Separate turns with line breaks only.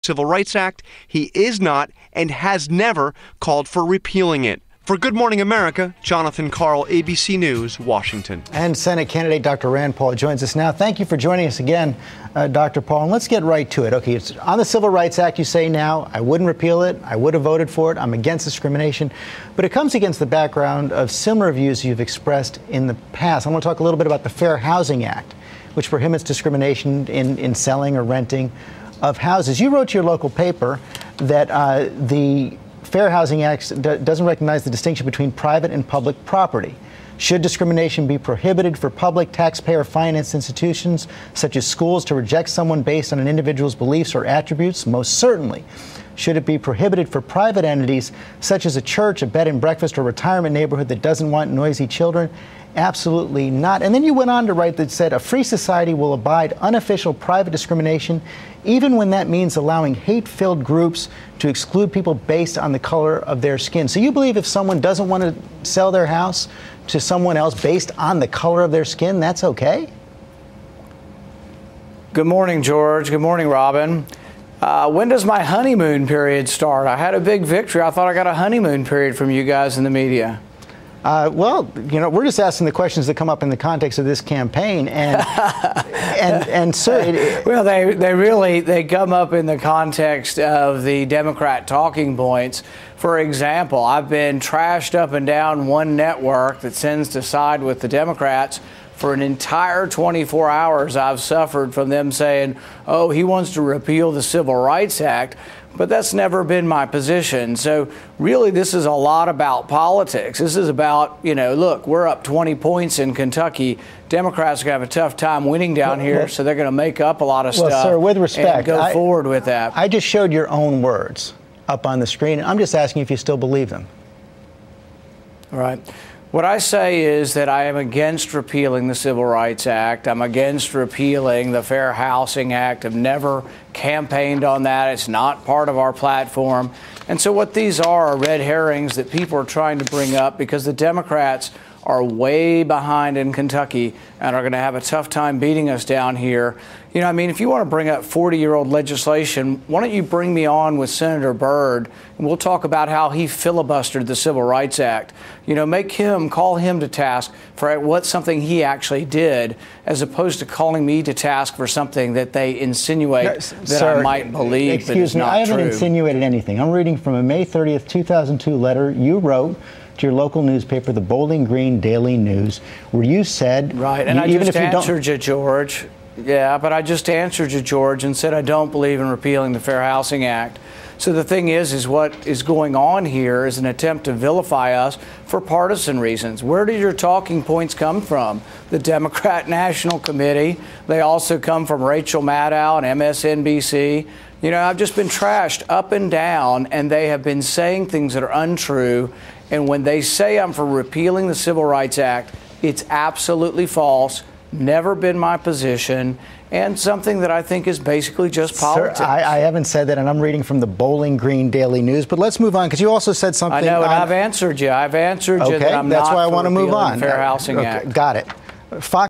Civil Rights Act. He is not and has never called for repealing it. For Good Morning America, Jonathan Karl, ABC News, Washington.
And Senate candidate Dr. Rand Paul joins us now. Thank you for joining us again, Dr. Paul. And let's get right to it. Okay, it's on the Civil Rights Act. You say now, I wouldn't repeal it. I would have voted for it. I'm against discrimination. But it comes against the background of similar views you've expressed in the past. I want to talk a little bit about the Fair Housing Act, which prohibits discrimination in selling or renting of houses. You wrote to your local paper that the Fair Housing Act doesn't recognize the distinction between private and public property. Should discrimination be prohibited for public taxpayer-financed institutions, such as schools, to reject someone based on an individual's beliefs or attributes? Most certainly. Should it be prohibited for private entities, such as a church, a bed and breakfast, or retirement neighborhood that doesn't want noisy children? Absolutely not. And then you went on to write that said, a free society will abide unofficial private discrimination, even when that means allowing hate-filled groups to exclude people based on the color of their skin. So you believe if someone doesn't want to sell their house to someone else based on the color of their skin, that's okay?
Good morning, George. Good morning, Robin. When does my honeymoon period start? I had a big victory. I thought I got a honeymoon period from you guys in the media.
Well, you know, we're just asking the questions that come up in the context of this campaign, and sir,
well, they come up in the context of the Democrat talking points. For example, I've been trashed up and down one network that tends to side with the Democrats. For an entire 24 hours, I've suffered from them saying, oh, he wants to repeal the Civil Rights Act. But that's never been my position. So really, this is a lot about politics. This is about, you know, look, we're up 20 points in Kentucky. Democrats are going to have a tough time winning down here, so they're going to make up a lot of stuff.
Well, sir, with respect,
and go forward with that.
I just showed your own words up on the screen. I'm just asking if you still believe them.
All right. What I say is that I am against repealing the Civil Rights Act. I'm against repealing the Fair Housing Act. I've never campaigned on that. It's not part of our platform. And so what these are red herrings that people are trying to bring up because the Democrats are way behind in Kentucky and are going to have a tough time beating us down here. You know, I mean, if you want to bring up 40-year-old legislation, why don't you bring me on with Senator Byrd, and we'll talk about how he filibustered the Civil Rights Act. You know, call him to task for what something he actually did, as opposed to calling me to task for something that they insinuate
Sir,
I might believe that is not true.
I haven't insinuated anything. I'm reading from a May 30th, 2002 letter you wrote to your local newspaper, the Bowling Green Daily News, where you said...
Right, and I just answered you, George. Yeah, but I just answered you, George, and said I don't believe in repealing the Fair Housing Act. So the thing is what is going on here is an attempt to vilify us for partisan reasons. Where did your talking points come from? The Democrat National Committee. They also come from Rachel Maddow and MSNBC. You know, I've just been trashed up and down, and they have been saying things that are untrue. And when they say I'm for repealing the Civil Rights Act, it's absolutely false. Never been my position, and something that I think is basically just politics.
Sir, I haven't said that, and I'm reading from the Bowling Green Daily News. But let's move on, because you also said something.
I know, and I've answered you. I've answered you that I'm
that's
not
why I
for
want to move
repealing
on.
the Fair Housing Act.
Got it. Fox